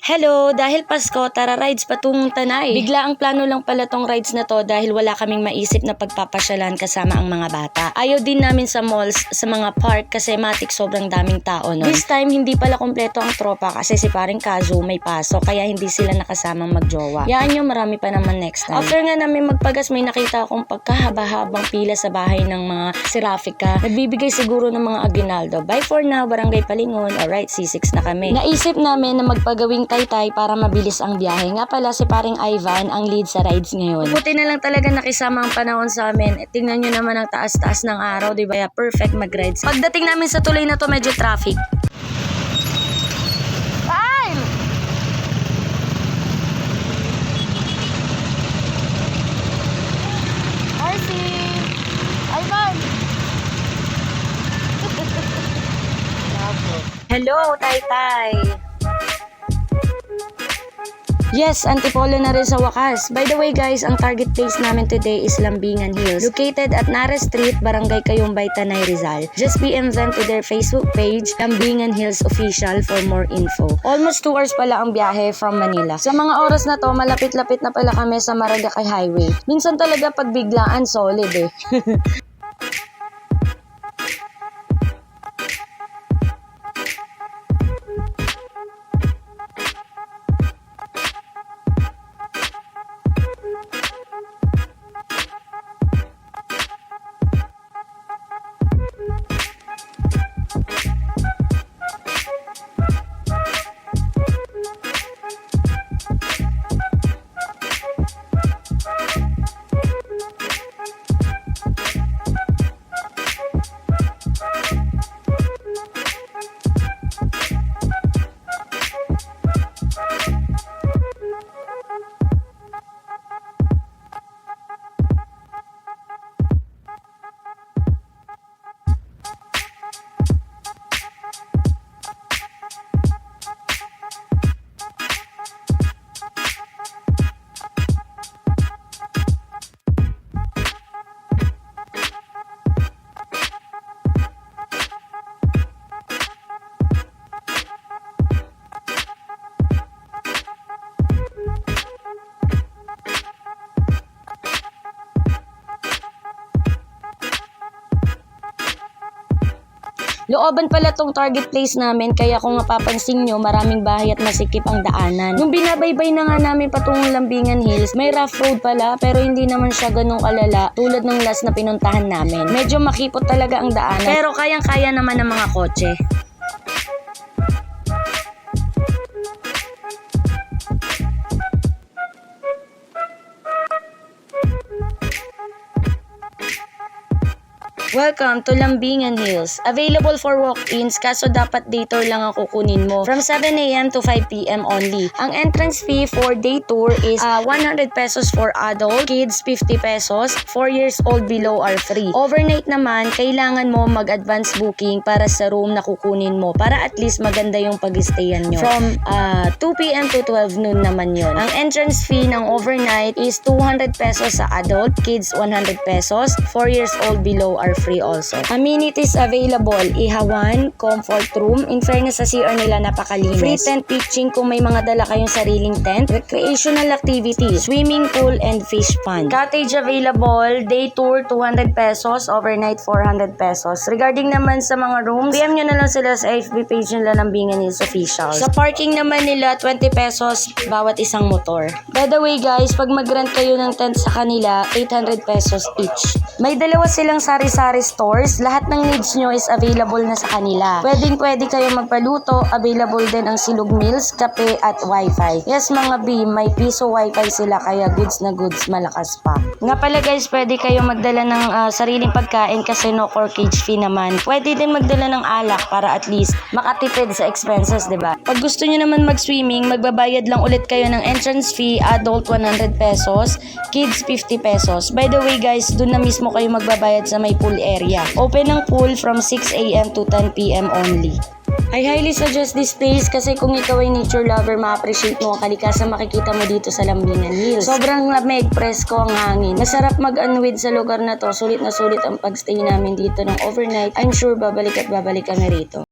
Hello! Dahil Pasko, tara rides patungong Tanay. Bigla ang plano lang pala tong rides na to dahil wala kaming maisip na pagpapasyalan kasama ang mga bata. Ayaw din namin sa malls, sa mga park kasi matik sobrang daming tao nun. This time, hindi pala kompleto ang tropa kasi si paring Kazu may pasok kaya hindi sila nakasamang magjowa. Yaan nyo, marami pa naman next time. After nga namin magpagas, may nakita akong pagkahaba-habang pila sa bahay ng mga Serafika. Nagbibigay siguro ng mga aguinaldo. Bye for now, Barangay Palingon. Alright, C6 na kami. Naisip namin na magpagawing taytay para mabilis ang biyahe. Nga pala si paring Ivan ang lead sa rides ngayon. Buti na lang talaga nakisama ang panahon sa amin. Tingnan nyo naman ang taas-taas ng araw, diba? Perfect mag-rides. Pagdating namin sa tulay na to, medyo traffic. Ay! Marcy! Ivan! Hello, Taytay! Yes, Antipolo na rin sa wakas. By the way guys, ang target place namin today is Lambingan Hills. Located at Nares Street, Barangay Kayumbay, Tanay, Rizal. Just PM them to their Facebook page, Lambingan Hills Official for more info. Almost 2 hours pala ang biyahe from Manila. Sa mga oras na to, malapit-lapit na pala kami sa Maragacay Highway. Minsan talaga pag biglaan, solid eh. Looban pala tong target place namin kaya kung mapapansin nyo maraming bahay at masikip ang daanan. Nung binabaybay na nga namin patungong Lambingan Hills, may rough road pala pero hindi naman siya ganong kalala tulad ng last na pinuntahan namin. Medyo makipot talaga ang daanan pero kayang-kaya naman ng mga kotse. Welcome to Lambingan Hills. Available for walk-ins kaso dapat day tour lang ang kukunin mo. From 7 AM to 5 PM only. Ang entrance fee for day tour is 100 pesos for adult, kids 50 pesos, 4 years old below are free. Overnight naman, kailangan mo mag-advance booking para sa room na kukunin mo para at least maganda yung pag-stayan nyo. From 2 PM to 12 noon naman yon. Ang entrance fee ng overnight is 200 pesos sa adult, kids 100 pesos, 4 years old below are free also. Amenities available, ihawan, comfort room, in fairness sa CR nila napakalinis. Free tent pitching kung may mga dala kayong sariling tent, recreational activities, swimming pool and fish pond. Cottage available, day tour 200 pesos, overnight 400 pesos. Regarding naman sa mga rooms, PM nyo na lang sila sa FB page nila Lambingan Hills Official. Sa parking naman nila, 20 pesos bawat isang motor. By the way guys, pag mag-rent kayo ng tent sa kanila, 800 pesos each. May dalawa silang sari-sari stores, lahat ng needs nyo is available na sa kanila. Pwede kayo magpaluto, available din ang silog meals, kape at wifi. Yes mga B, may piso wifi sila kaya goods na goods, malakas pa. Nga pala guys, pwede kayo magdala ng sariling pagkain kasi no corkage fee naman. Pwede din magdala ng alak para at least makatipid sa expenses, diba? Pag gusto nyo naman mag-swimming, magbabayad lang ulit kayo ng entrance fee, adult 100 pesos, kids 50 pesos. By the way guys, dun na mismo kayo magbabayad sa may pool area. Open ang pool from 6 AM to 10 PM only. I highly suggest this place kasi kung ikaw ay nature lover, ma-appreciate mo ang kalikasan makikita mo dito sa Lambingan Hills. Sobrang lamig, presko ang hangin. Masarap mag-unwind sa lugar na to. Sulit na sulit ang pagstay namin dito ng overnight. I'm sure babalik at babalik kami rito.